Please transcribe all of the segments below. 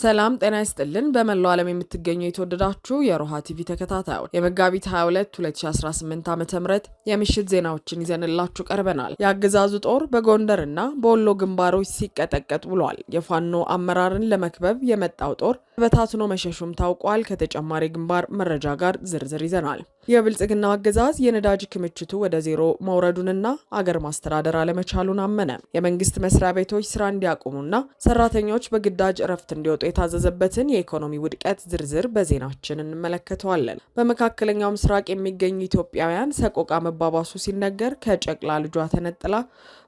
ሰላም ጤና ይስጥልን በመላው ዓለም የምትገኙ የተወደዳችሁ የሮሃ ቲቪ ተከታታዮች የመጋቢት 22 2018 ዓ.ም የምሽት ዜናዎችን ይዘንላችሁ ቀርበናል። የአገዛዙ ጦር በጎንደርና በወሎ ግንባሮች ሲቀጠቀጥ ብሏል። የፋኖ አመራርን ለመክበብ የመጣው ጦር በታትኖ መሸሹም ታውቋል። ከተጨማሪ ግንባር መረጃ ጋር ዝርዝር ይዘናል። የብልጽግናው አገዛዝ የነዳጅ ክምችቱ ወደ ዜሮ መውረዱንና አገር ማስተዳደር አለመቻሉን አመነ። የመንግስት መስሪያ ቤቶች ስራ እንዲያቆሙና ሰራተኞች በግዳጅ እረፍት እንዲወጡ የታዘዘበትን የኢኮኖሚ ውድቀት ዝርዝር በዜናችን እንመለከተዋለን። በመካከለኛው ምስራቅ የሚገኙ ኢትዮጵያውያን ሰቆቃ መባባሱ ሲነገር ከጨቅላ ልጇ ተነጥላ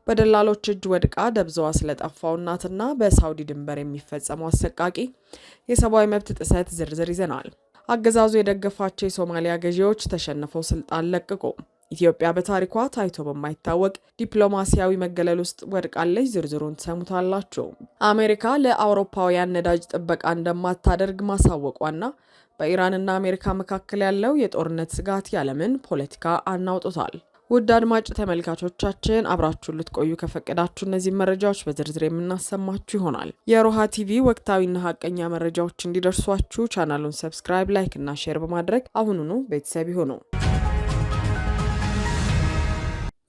በደላሎች እጅ ወድቃ ደብዛዋ ስለጠፋው እናትና በሳውዲ ድንበር የሚፈጸመው አሰቃቂ የሰብአዊ መብት ጥሰት ዝርዝር ይዘናል። አገዛዙ የደገፋቸው የሶማሊያ ገዢዎች ተሸንፈው ስልጣን ለቀቁ። ኢትዮጵያ በታሪኳ ታይቶ በማይታወቅ ዲፕሎማሲያዊ መገለል ውስጥ ወድቃለች። ዝርዝሩን ትሰሙታላችሁ። አሜሪካ ለአውሮፓውያን ነዳጅ ጥበቃ እንደማታደርግ ማሳወቋና በኢራንና አሜሪካ መካከል ያለው የጦርነት ስጋት ያለምን ፖለቲካ አናውጦታል። ውድ አድማጭ ተመልካቾቻችን አብራችሁን ልትቆዩ ከፈቀዳችሁ እነዚህ መረጃዎች በዝርዝር የምናሰማችሁ ይሆናል። የሮሃ ቲቪ ወቅታዊና ሀቀኛ መረጃዎች እንዲደርሷችሁ ቻናሉን ሰብስክራይብ፣ ላይክ እና ሼር በማድረግ አሁኑኑ ቤተሰብ ይሁኑ።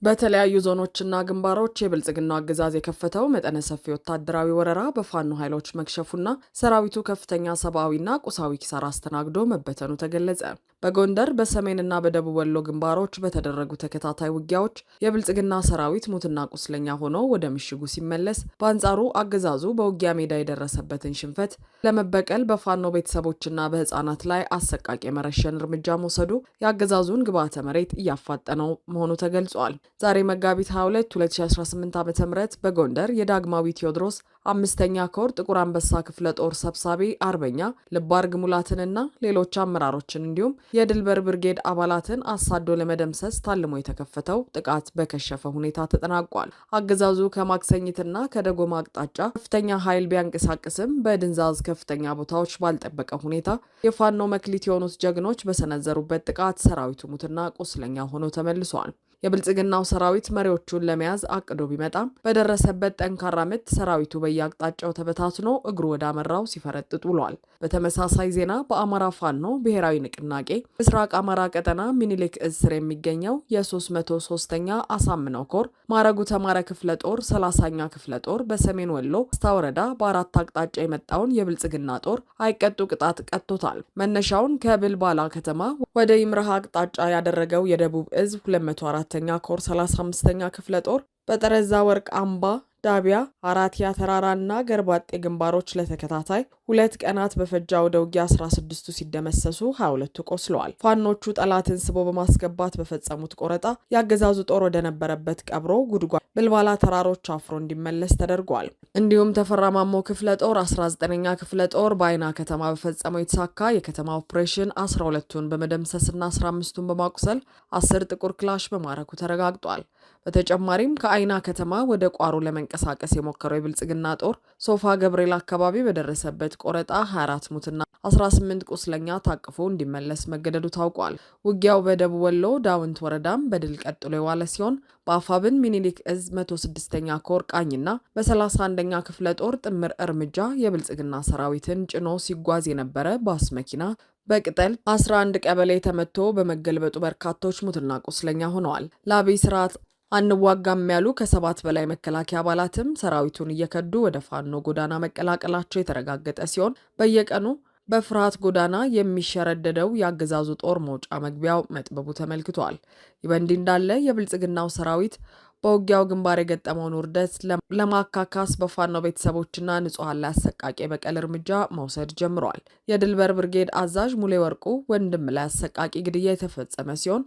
በተለያዩ ዞኖችና ግንባሮች የብልጽግናው አገዛዝ የከፈተው መጠነ ሰፊ ወታደራዊ ወረራ በፋኖ ኃይሎች መክሸፉና ሰራዊቱ ከፍተኛ ሰብአዊና ቁሳዊ ኪሳራ አስተናግዶ መበተኑ ተገለጸ። በጎንደር በሰሜንና በደቡብ ወሎ ግንባሮች በተደረጉ ተከታታይ ውጊያዎች የብልጽግና ሰራዊት ሙትና ቁስለኛ ሆኖ ወደ ምሽጉ ሲመለስ፣ በአንጻሩ አገዛዙ በውጊያ ሜዳ የደረሰበትን ሽንፈት ለመበቀል በፋኖ ቤተሰቦችና በህፃናት ላይ አሰቃቂ የመረሸን እርምጃ መውሰዱ የአገዛዙን ግብዓተ መሬት እያፋጠነው መሆኑ ተገልጿል። ዛሬ መጋቢት 22 2018 ዓ.ም በጎንደር የዳግማዊ ቴዎድሮስ አምስተኛ ኮር ጥቁር አንበሳ ክፍለ ጦር ሰብሳቢ አርበኛ ልባርግ ሙላትንና ሌሎች አመራሮችን እንዲሁም የድልበር ብርጌድ አባላትን አሳዶ ለመደምሰስ ታልሞ የተከፈተው ጥቃት በከሸፈ ሁኔታ ተጠናቋል። አገዛዙ ከማክሰኝትና ከደጎማ አቅጣጫ ከፍተኛ ኃይል ቢያንቀሳቅስም በድንዛዝ ከፍተኛ ቦታዎች ባልጠበቀ ሁኔታ የፋኖ መክሊት የሆኑት ጀግኖች በሰነዘሩበት ጥቃት ሰራዊቱ ሙትና ቁስለኛ ሆኖ ተመልሷል። የብልጽግናው ሰራዊት መሪዎቹን ለመያዝ አቅዶ ቢመጣም በደረሰበት ጠንካራ ምት ሰራዊቱ በየአቅጣጫው ተበታትኖ እግሩ ወዳመራው ሲፈረጥጥ ውሏል። በተመሳሳይ ዜና በአማራ ፋኖ ብሔራዊ ንቅናቄ ምስራቅ አማራ ቀጠና ሚኒሊክ እዝ ስር የሚገኘው የ303ኛ አሳምነው ኮር ማረጉ ተማረ ክፍለ ጦር 30ኛ ክፍለ ጦር በሰሜን ወሎ ስታ ወረዳ በአራት አቅጣጫ የመጣውን የብልጽግና ጦር አይቀጡ ቅጣት ቀጥቶታል። መነሻውን ከብልባላ ከተማ ወደ ይምረሃ አቅጣጫ ያደረገው የደቡብ እዝ 204ኛ ኮር 35ኛ ክፍለ ጦር በጠረዛ ወርቅ አምባ ዳቢያ አራቲያ ተራራና ገርባጤ ግንባሮች ለተከታታይ 2 ቀናት በፈጃ ወደ ውጊያ 16ቱ ሲደመሰሱ 22ቱ ቆስለዋል። ፋኖቹ ጠላትን ስቦ በማስገባት በፈጸሙት ቆረጣ ያገዛዙ ጦር ወደ ነበረበት ቀብሮ ጉድጓድ ብልባላ ተራሮች አፍሮ እንዲመለስ ተደርጓል። እንዲሁም ተፈራማሞ ክፍለ ጦር 19ኛ ክፍለ ጦር በአይና ከተማ በፈጸመው የተሳካ የከተማ ኦፕሬሽን 12ቱን በመደምሰስና 15ቱን በማቁሰል 10 ጥቁር ክላሽ በማረኩ ተረጋግጧል። በተጨማሪም ከአይና ከተማ ወደ ቋሩ ለመንቀሳቀስ የሞከረው የብልጽግና ጦር ሶፋ ገብርኤል አካባቢ በደረሰበት ቆረጣ 24 ሙትና 18 ቁስለኛ ታቅፎ እንዲመለስ መገደዱ ታውቋል። ውጊያው በደቡብ ወሎ ዳውንት ወረዳም በድል ቀጥሎ የዋለ ሲሆን በአፋብን ሚኒሊክ እዝ 106ኛ ኮር ቃኝና በ31ኛ ክፍለ ጦር ጥምር እርምጃ የብልጽግና ሰራዊትን ጭኖ ሲጓዝ የነበረ ባስ መኪና በቅጠል 11 ቀበሌ ተመቶ በመገልበጡ በርካቶች ሙትና ቁስለኛ ሆነዋል። ለአብይ ስርዓት አንዋጋም ያሉ ከ7 በላይ መከላከያ አባላትም ሰራዊቱን እየከዱ ወደ ፋኖ ጎዳና መቀላቀላቸው የተረጋገጠ ሲሆን በየቀኑ በፍርሃት ጎዳና የሚሸረደደው የአገዛዙ ጦር መውጫ መግቢያው መጥበቡ ተመልክቷል። ይህ በእንዲህ እንዳለ የብልጽግናው ሰራዊት በውጊያው ግንባር የገጠመውን ውርደት ለማካካስ በፋኖ ቤተሰቦችና ንጹሐን ላይ አሰቃቂ የበቀል እርምጃ መውሰድ ጀምሯል። የድልበር ብርጌድ አዛዥ ሙሌ ወርቁ ወንድም ላይ አሰቃቂ ግድያ የተፈጸመ ሲሆን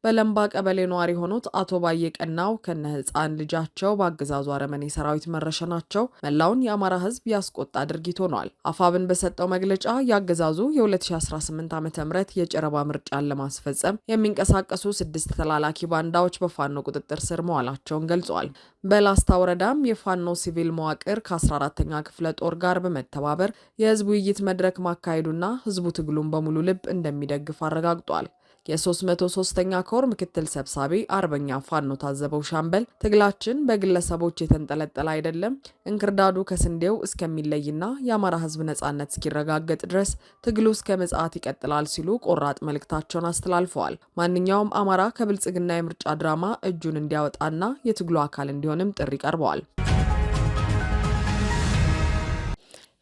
በለምባ ቀበሌ ነዋሪ የሆኑት አቶ ባየ ቀናው ከነ ህፃን ልጃቸው በአገዛዙ አረመኔ ሰራዊት መረሸናቸው መላውን የአማራ ህዝብ ያስቆጣ ድርጊት ሆኗል። አፋብን በሰጠው መግለጫ የአገዛዙ የ2018 ዓ.ም የጨረባ ምርጫን ለማስፈጸም የሚንቀሳቀሱ 6 ተላላኪ ባንዳዎች በፋኖ ቁጥጥር ስር መዋላቸውን ገልጿል። በላስታ ወረዳም የፋኖ ሲቪል መዋቅር ከ14ኛ ክፍለ ጦር ጋር በመተባበር የህዝብ ውይይት መድረክ ማካሄዱና ህዝቡ ትግሉን በሙሉ ልብ እንደሚደግፍ አረጋግጧል። የ303ኛ ኮር ምክትል ሰብሳቢ አርበኛ ፋኖ ታዘበው ሻምበል ትግላችን በግለሰቦች የተንጠለጠለ አይደለም፣ እንክርዳዱ ከስንዴው እስከሚለይና የአማራ ሕዝብ ነጻነት እስኪረጋገጥ ድረስ ትግሉ እስከ ምጽአት ይቀጥላል ሲሉ ቆራጥ መልእክታቸውን አስተላልፈዋል። ማንኛውም አማራ ከብልጽግና የምርጫ ድራማ እጁን እንዲያወጣና የትግሉ አካል እንዲሆንም ጥሪ ቀርበዋል።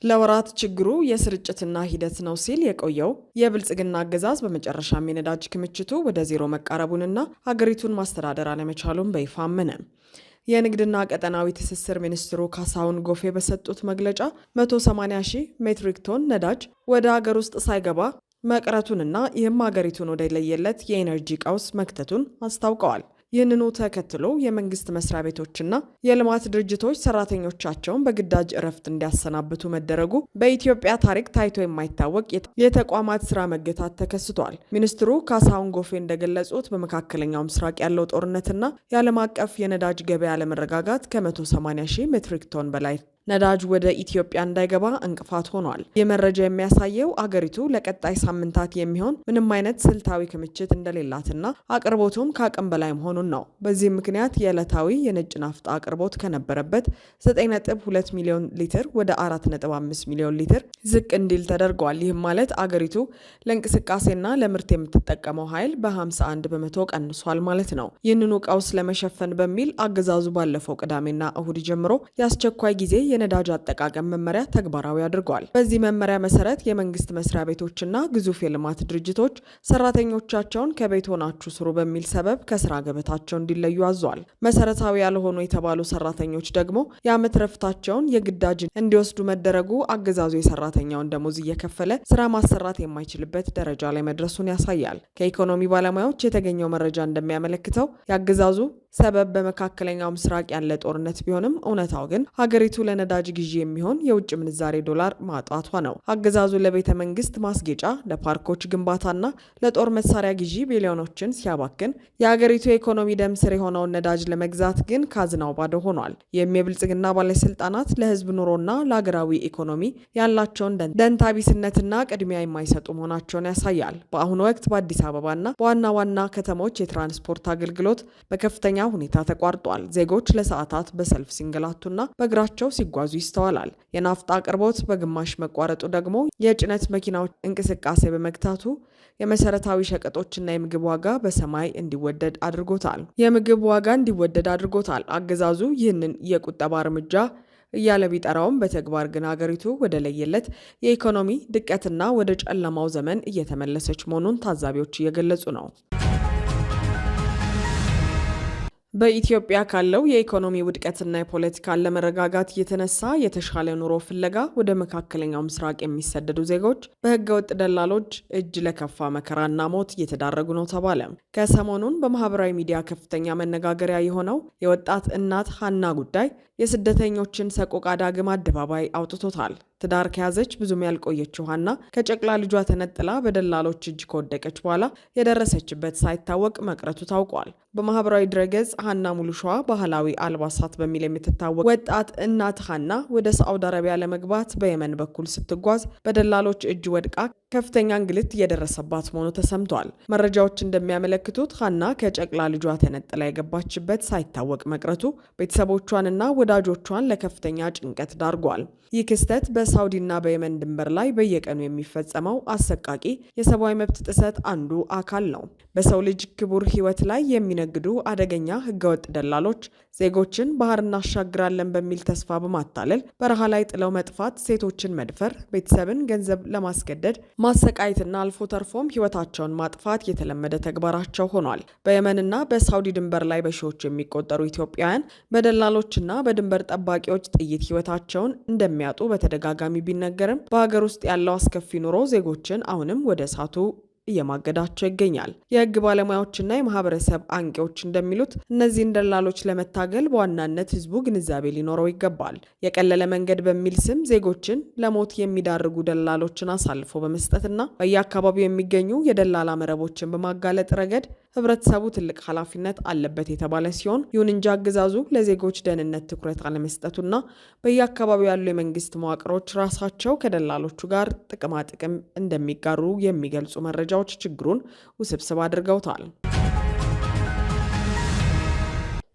ለወራት ችግሩ የስርጭትና ሂደት ነው ሲል የቆየው የብልጽግና አገዛዝ በመጨረሻም የነዳጅ ክምችቱ ወደ ዜሮ መቃረቡንና ሀገሪቱን ማስተዳደር አለመቻሉን በይፋ አመነ። የንግድና ቀጠናዊ ትስስር ሚኒስትሩ ካሳሁን ጎፌ በሰጡት መግለጫ 180 ሺህ ሜትሪክ ቶን ነዳጅ ወደ ሀገር ውስጥ ሳይገባ መቅረቱንና ይህም ሀገሪቱን ወደ ለየለት የኢነርጂ ቀውስ መክተቱን አስታውቀዋል። ይህንኑ ተከትሎ የመንግስት መስሪያ ቤቶችና የልማት ድርጅቶች ሰራተኞቻቸውን በግዳጅ እረፍት እንዲያሰናብቱ መደረጉ በኢትዮጵያ ታሪክ ታይቶ የማይታወቅ የተቋማት ስራ መገታት ተከስቷል። ሚኒስትሩ ካሳሁን ጎፌ እንደገለጹት በመካከለኛው ምስራቅ ያለው ጦርነትና የዓለም አቀፍ የነዳጅ ገበያ አለመረጋጋት ከ180 ሺህ ሜትሪክ ቶን በላይ ነዳጅ ወደ ኢትዮጵያ እንዳይገባ እንቅፋት ሆኗል። ይህ መረጃ የሚያሳየው አገሪቱ ለቀጣይ ሳምንታት የሚሆን ምንም አይነት ስልታዊ ክምችት እንደሌላትና አቅርቦቱም ከአቅም በላይ መሆኑን ነው። በዚህም ምክንያት የዕለታዊ የነጭ ናፍጣ አቅርቦት ከነበረበት 9.2 ሚሊዮን ሊትር ወደ 4.5 ሚሊዮን ሊትር ዝቅ እንዲል ተደርጓል። ይህም ማለት አገሪቱ ለእንቅስቃሴና ለምርት የምትጠቀመው ኃይል በ51 በመቶ ቀንሷል ማለት ነው። ይህንኑ ቀውስ ለመሸፈን በሚል አገዛዙ ባለፈው ቅዳሜና እሁድ ጀምሮ የአስቸኳይ ጊዜ የነዳጅ አጠቃቀም መመሪያ ተግባራዊ አድርጓል። በዚህ መመሪያ መሰረት የመንግስት መስሪያ ቤቶችና ግዙፍ የልማት ድርጅቶች ሰራተኞቻቸውን ከቤት ሆናችሁ ስሩ በሚል ሰበብ ከስራ ገበታቸው እንዲለዩ አዟል። መሰረታዊ ያልሆኑ የተባሉ ሰራተኞች ደግሞ የዓመት ረፍታቸውን የግዳጅ እንዲወስዱ መደረጉ አገዛዙ የሰራተኛውን ደሞዝ እየከፈለ ስራ ማሰራት የማይችልበት ደረጃ ላይ መድረሱን ያሳያል። ከኢኮኖሚ ባለሙያዎች የተገኘው መረጃ እንደሚያመለክተው የአገዛዙ ሰበብ በመካከለኛው ምስራቅ ያለ ጦርነት ቢሆንም እውነታው ግን ሀገሪቱ ለነዳጅ ግዢ የሚሆን የውጭ ምንዛሬ ዶላር ማጣቷ ነው። አገዛዙ ለቤተ መንግስት ማስጌጫ፣ ለፓርኮች ግንባታና ለጦር መሳሪያ ግዢ ቢሊዮኖችን ሲያባክን የሀገሪቱ የኢኮኖሚ ደም ስር የሆነውን ነዳጅ ለመግዛት ግን ካዝናው ባዶ ሆኗል። ይህም የብልጽግና ባለስልጣናት ለህዝብ ኑሮና ለሀገራዊ ኢኮኖሚ ያላቸውን ደንታቢስነትና ቅድሚያ የማይሰጡ መሆናቸውን ያሳያል። በአሁኑ ወቅት በአዲስ አበባና በዋና ዋና ከተሞች የትራንስፖርት አገልግሎት በከፍተኛ ሁኔታ ተቋርጧል። ዜጎች ለሰዓታት በሰልፍ ሲንገላቱና በእግራቸው ሲጓዙ ይስተዋላል። የናፍጣ አቅርቦት በግማሽ መቋረጡ ደግሞ የጭነት መኪናዎች እንቅስቃሴ በመግታቱ የመሰረታዊ ሸቀጦችና የምግብ ዋጋ በሰማይ እንዲወደድ አድርጎታል። አገዛዙ ይህንን የቁጠባ እርምጃ እያለ ቢጠራውም በተግባር ግን ሀገሪቱ ወደ ለየለት የኢኮኖሚ ድቀትና ወደ ጨለማው ዘመን እየተመለሰች መሆኑን ታዛቢዎች እየገለጹ ነው። በኢትዮጵያ ካለው የኢኮኖሚ ውድቀትና የፖለቲካ አለመረጋጋት የተነሳ የተሻለ ኑሮ ፍለጋ ወደ መካከለኛው ምስራቅ የሚሰደዱ ዜጎች በህገወጥ ደላሎች እጅ ለከፋ መከራና ሞት እየተዳረጉ ነው ተባለ። ከሰሞኑን በማህበራዊ ሚዲያ ከፍተኛ መነጋገሪያ የሆነው የወጣት እናት ሀና ጉዳይ የስደተኞችን ሰቆቃ ዳግም አደባባይ አውጥቶታል። ትዳር ከያዘች ብዙም ያልቆየችው ሀና ከጨቅላ ልጇ ተነጥላ በደላሎች እጅ ከወደቀች በኋላ የደረሰችበት ሳይታወቅ መቅረቱ ታውቋል። በማህበራዊ ድረገጽ ሀና ሙሉሸዋ ባህላዊ አልባሳት በሚል የምትታወቅ ወጣት እናት ሀና ወደ ሳዑዲ አረቢያ ለመግባት በየመን በኩል ስትጓዝ በደላሎች እጅ ወድቃ ከፍተኛ እንግልት እየደረሰባት መሆኑ ተሰምቷል። መረጃዎች እንደሚያመለክቱት ሀና ከጨቅላ ልጇ ተነጥላ የገባችበት ሳይታወቅ መቅረቱ ቤተሰቦቿንና ወዳጆቿን ለከፍተኛ ጭንቀት ዳርጓል። ይህ ክስተት በሳውዲና በየመን ድንበር ላይ በየቀኑ የሚፈጸመው አሰቃቂ የሰብአዊ መብት ጥሰት አንዱ አካል ነው። በሰው ልጅ ክቡር ሕይወት ላይ የሚነግዱ አደገኛ ህገወጥ ደላሎች ዜጎችን ባህር እናሻግራለን በሚል ተስፋ በማታለል በረሃ ላይ ጥለው መጥፋት፣ ሴቶችን መድፈር፣ ቤተሰብን ገንዘብ ለማስገደድ ማሰቃየትና አልፎ ተርፎም ሕይወታቸውን ማጥፋት የተለመደ ተግባራቸው ሆኗል። በየመንና በሳውዲ ድንበር ላይ በሺዎች የሚቆጠሩ ኢትዮጵያውያን በደላሎችና በድንበር ጠባቂዎች ጥይት ሕይወታቸውን እንደሚያጡ በተደጋጋሚ ቢነገርም በሀገር ውስጥ ያለው አስከፊ ኑሮ ዜጎችን አሁንም ወደ እሳቱ እየማገዳቸው ይገኛል። የህግ ባለሙያዎችና የማህበረሰብ አንቂዎች እንደሚሉት እነዚህን ደላሎች ለመታገል በዋናነት ህዝቡ ግንዛቤ ሊኖረው ይገባል። የቀለለ መንገድ በሚል ስም ዜጎችን ለሞት የሚዳርጉ ደላሎችን አሳልፎ በመስጠትና በየአካባቢው የሚገኙ የደላላ መረቦችን በማጋለጥ ረገድ ህብረተሰቡ ትልቅ ኃላፊነት አለበት የተባለ ሲሆን፣ ይሁን እንጂ አገዛዙ ለዜጎች ደህንነት ትኩረት አለመስጠቱና በየአካባቢው ያሉ የመንግስት መዋቅሮች ራሳቸው ከደላሎቹ ጋር ጥቅማጥቅም እንደሚጋሩ የሚገልጹ መረጃ መረጃዎች ችግሩን ውስብስብ አድርገውታል።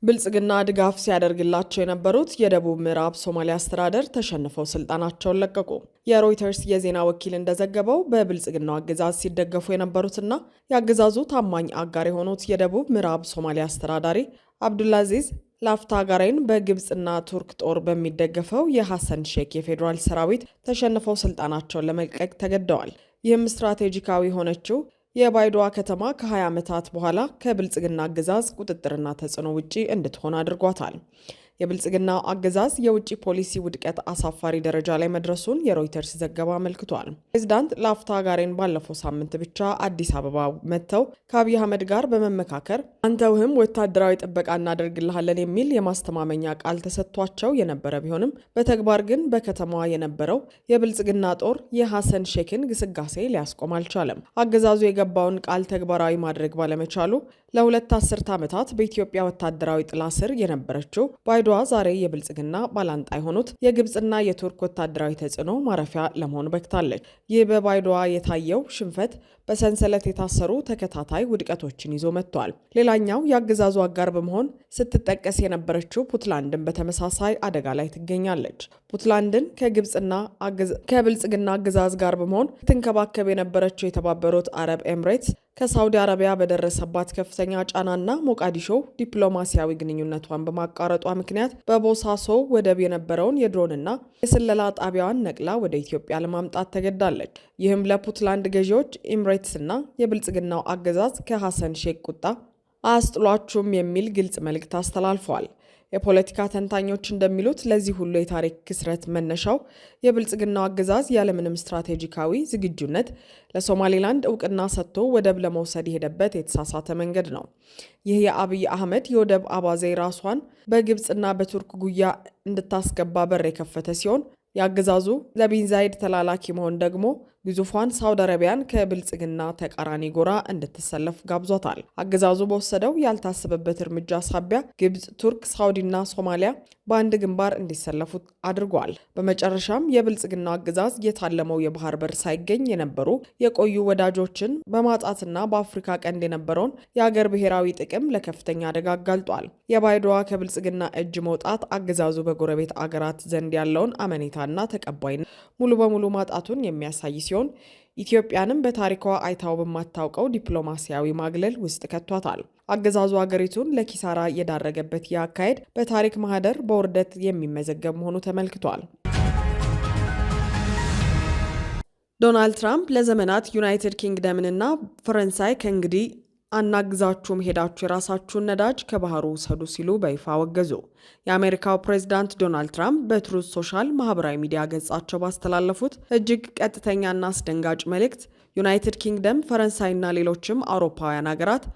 ብልጽግና ድጋፍ ሲያደርግላቸው የነበሩት የደቡብ ምዕራብ ሶማሊያ አስተዳደር ተሸንፈው ስልጣናቸውን ለቀቁ። የሮይተርስ የዜና ወኪል እንደዘገበው በብልጽግናው አገዛዝ ሲደገፉ የነበሩትና የአገዛዙ ታማኝ አጋር የሆኑት የደቡብ ምዕራብ ሶማሊያ አስተዳዳሪ አብዱልአዚዝ ላፍታጋሬን በግብፅና ቱርክ ጦር በሚደገፈው የሐሰን ሼክ የፌዴራል ሰራዊት ተሸንፈው ስልጣናቸውን ለመልቀቅ ተገደዋል። ይህም ስትራቴጂካዊ ሆነችው የባይዶዋ ከተማ ከ20 ዓመታት በኋላ ከብልጽግና አገዛዝ ቁጥጥርና ተጽዕኖ ውጪ እንድትሆን አድርጓታል። የብልጽግናው አገዛዝ የውጭ ፖሊሲ ውድቀት አሳፋሪ ደረጃ ላይ መድረሱን የሮይተርስ ዘገባ አመልክቷል። ፕሬዚዳንት ላፍታጋሬን ባለፈው ሳምንት ብቻ አዲስ አበባ መጥተው ከአብይ አህመድ ጋር በመመካከር አንተውህም ወታደራዊ ጥበቃ እናደርግልሃለን የሚል የማስተማመኛ ቃል ተሰጥቷቸው የነበረ ቢሆንም በተግባር ግን በከተማዋ የነበረው የብልጽግና ጦር የሐሰን ሼክን ግስጋሴ ሊያስቆም አልቻለም። አገዛዙ የገባውን ቃል ተግባራዊ ማድረግ ባለመቻሉ ለሁለት አስርት ዓመታት በኢትዮጵያ ወታደራዊ ጥላ ስር የነበረችው ባይዶዋ ዛሬ የብልጽግና ባላንጣ የሆኑት የግብፅና የቱርክ ወታደራዊ ተጽዕኖ ማረፊያ ለመሆን በቅታለች። ይህ በባይዶዋ የታየው ሽንፈት በሰንሰለት የታሰሩ ተከታታይ ውድቀቶችን ይዞ መጥቷል። ሌላኛው የአገዛዙ አጋር በመሆን ስትጠቀስ የነበረችው ፑንትላንድን በተመሳሳይ አደጋ ላይ ትገኛለች። ፑንትላንድን ከብልጽግና አገዛዝ ጋር በመሆን ስትንከባከብ የነበረችው የተባበሩት አረብ ኤምሬትስ ከሳውዲ አረቢያ በደረሰባት ከፍተኛ ጫናና ሞቃዲሾ ዲፕሎማሲያዊ ግንኙነቷን በማቋረጧ ምክንያት በቦሳሶ ወደብ የነበረውን የድሮንና የስለላ ጣቢያዋን ነቅላ ወደ ኢትዮጵያ ለማምጣት ተገዳለች። ይህም ለፑንትላንድ ገዢዎች ኤምሬትስና የብልጽግናው አገዛዝ ከሐሰን ሼክ ቁጣ አያስጥሏችሁም የሚል ግልጽ መልእክት አስተላልፈዋል። የፖለቲካ ተንታኞች እንደሚሉት ለዚህ ሁሉ የታሪክ ክስረት መነሻው የብልጽግናው አገዛዝ ያለምንም ስትራቴጂካዊ ዝግጁነት ለሶማሌላንድ እውቅና ሰጥቶ ወደብ ለመውሰድ የሄደበት የተሳሳተ መንገድ ነው። ይህ የአብይ አህመድ የወደብ አባዜ ራሷን በግብፅና በቱርክ ጉያ እንድታስገባ በር የከፈተ ሲሆን የአገዛዙ ለቢንዛይድ ተላላኪ መሆን ደግሞ ግዙፏን ሳውዲ አረቢያን ከብልጽግና ተቃራኒ ጎራ እንድትሰለፍ ጋብዟታል። አገዛዙ በወሰደው ያልታሰበበት እርምጃ ሳቢያ ግብፅ፣ ቱርክ፣ ሳውዲና ሶማሊያ በአንድ ግንባር እንዲሰለፉ አድርጓል። በመጨረሻም የብልጽግናው አገዛዝ የታለመው የባህር በር ሳይገኝ የነበሩ የቆዩ ወዳጆችን በማጣትና በአፍሪካ ቀንድ የነበረውን የአገር ብሔራዊ ጥቅም ለከፍተኛ አደጋ አጋልጧል። የባይዶዋ ከብልጽግና እጅ መውጣት አገዛዙ በጎረቤት አገራት ዘንድ ያለውን አመኔታና ተቀባይነት ሙሉ በሙሉ ማጣቱን የሚያሳይ ሲሆን ኢትዮጵያንም በታሪኳ አይታው በማታውቀው ዲፕሎማሲያዊ ማግለል ውስጥ ከቷታል። አገዛዙ አገሪቱን ለኪሳራ የዳረገበት የአካሄድ በታሪክ ማህደር በውርደት የሚመዘገብ መሆኑ ተመልክቷል። ዶናልድ ትራምፕ ለዘመናት ዩናይትድ ኪንግደምንና ፈረንሳይ ከእንግዲህ አናግዛችሁም፣ ሄዳችሁ የራሳችሁን ነዳጅ ከባህሩ ውሰዱ ሲሉ በይፋ አወገዙ። የአሜሪካው ፕሬዝዳንት ዶናልድ ትራምፕ በትሩዝ ሶሻል ማህበራዊ ሚዲያ ገጻቸው ባስተላለፉት እጅግ ቀጥተኛና አስደንጋጭ መልእክት ዩናይትድ ኪንግደም፣ ፈረንሳይና ሌሎችም አውሮፓውያን ሀገራት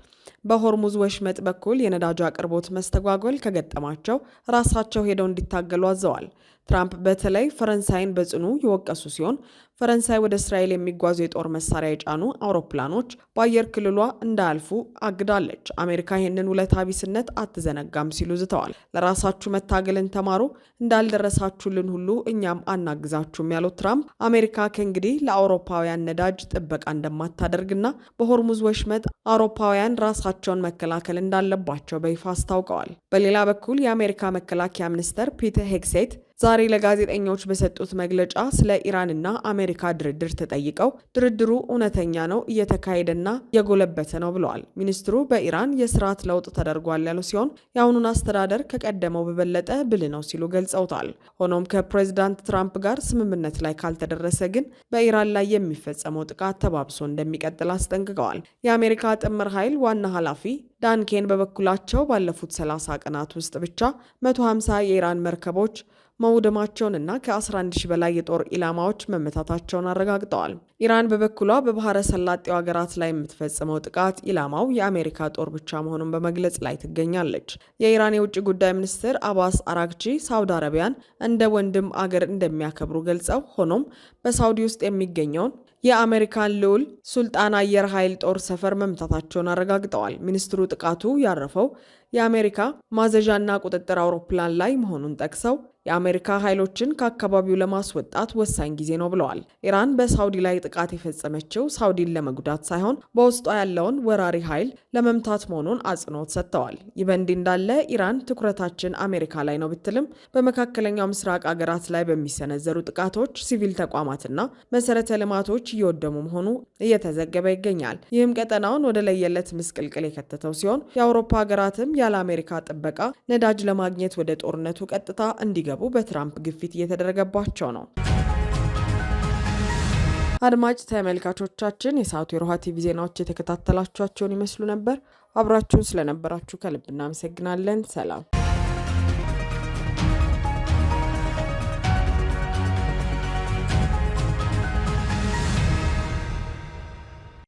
በሆርሙዝ ወሽመጥ በኩል የነዳጅ አቅርቦት መስተጓጎል ከገጠማቸው ራሳቸው ሄደው እንዲታገሉ አዘዋል። ትራምፕ በተለይ ፈረንሳይን በጽኑ የወቀሱ ሲሆን ፈረንሳይ ወደ እስራኤል የሚጓዙ የጦር መሳሪያ የጫኑ አውሮፕላኖች በአየር ክልሏ እንዳያልፉ አግዳለች። አሜሪካ ይህንን ውለታ ቢስነት አትዘነጋም ሲሉ ዝተዋል። ለራሳችሁ መታገልን ተማሩ፣ እንዳልደረሳችሁልን ሁሉ እኛም አናግዛችሁም ያሉት ትራምፕ አሜሪካ ከእንግዲህ ለአውሮፓውያን ነዳጅ ጥበቃ እንደማታደርግና በሆርሙዝ ወሽመጥ አውሮፓውያን ራሳቸውን መከላከል እንዳለባቸው በይፋ አስታውቀዋል። በሌላ በኩል የአሜሪካ መከላከያ ሚኒስትር ፒተር ሄግሴት ዛሬ ለጋዜጠኞች በሰጡት መግለጫ ስለ ኢራንና አሜሪካ ድርድር ተጠይቀው ድርድሩ እውነተኛ ነው፣ እየተካሄደና እየጎለበተ ነው ብለዋል። ሚኒስትሩ በኢራን የስርዓት ለውጥ ተደርጓል ያሉ ሲሆን የአሁኑን አስተዳደር ከቀደመው በበለጠ ብልህ ነው ሲሉ ገልጸውታል። ሆኖም ከፕሬዚዳንት ትራምፕ ጋር ስምምነት ላይ ካልተደረሰ ግን በኢራን ላይ የሚፈጸመው ጥቃት ተባብሶ እንደሚቀጥል አስጠንቅቀዋል። የአሜሪካ ጥምር ኃይል ዋና ኃላፊ ዳን ኬን በበኩላቸው ባለፉት 30 ቀናት ውስጥ ብቻ 150 የኢራን መርከቦች መውደማቸውንና ከ11 ሺህ በላይ የጦር ኢላማዎች መመታታቸውን አረጋግጠዋል። ኢራን በበኩሏ በባህረ ሰላጤው ሀገራት ላይ የምትፈጽመው ጥቃት ኢላማው የአሜሪካ ጦር ብቻ መሆኑን በመግለጽ ላይ ትገኛለች። የኢራን የውጭ ጉዳይ ሚኒስትር አባስ አራግቺ ሳውዲ አረቢያን እንደ ወንድም አገር እንደሚያከብሩ ገልጸው ሆኖም በሳውዲ ውስጥ የሚገኘውን የአሜሪካን ልዑል ሱልጣን አየር ኃይል ጦር ሰፈር መምታታቸውን አረጋግጠዋል። ሚኒስትሩ ጥቃቱ ያረፈው የአሜሪካ ማዘዣና ቁጥጥር አውሮፕላን ላይ መሆኑን ጠቅሰው የአሜሪካ ኃይሎችን ከአካባቢው ለማስወጣት ወሳኝ ጊዜ ነው ብለዋል። ኢራን በሳውዲ ላይ ጥቃት የፈጸመችው ሳውዲን ለመጉዳት ሳይሆን በውስጧ ያለውን ወራሪ ኃይል ለመምታት መሆኑን አጽንኦት ሰጥተዋል። ይህ በእንዲህ እንዳለ ኢራን ትኩረታችን አሜሪካ ላይ ነው ብትልም በመካከለኛው ምስራቅ አገራት ላይ በሚሰነዘሩ ጥቃቶች ሲቪል ተቋማትና መሰረተ ልማቶች እየወደሙ መሆኑ እየተዘገበ ይገኛል። ይህም ቀጠናውን ወደ ለየለት ምስቅልቅል የከተተው ሲሆን የአውሮፓ ሀገራትም ያለ አሜሪካ ጥበቃ ነዳጅ ለማግኘት ወደ ጦርነቱ ቀጥታ እንዲገቡ በትራምፕ ግፊት እየተደረገባቸው ነው። አድማጭ ተመልካቾቻችን የሰዓቱ የሮሃ ቲቪ ዜናዎች የተከታተላችኋቸውን ይመስሉ ነበር። አብራችሁን ስለነበራችሁ ከልብ እናመሰግናለን። ሰላም።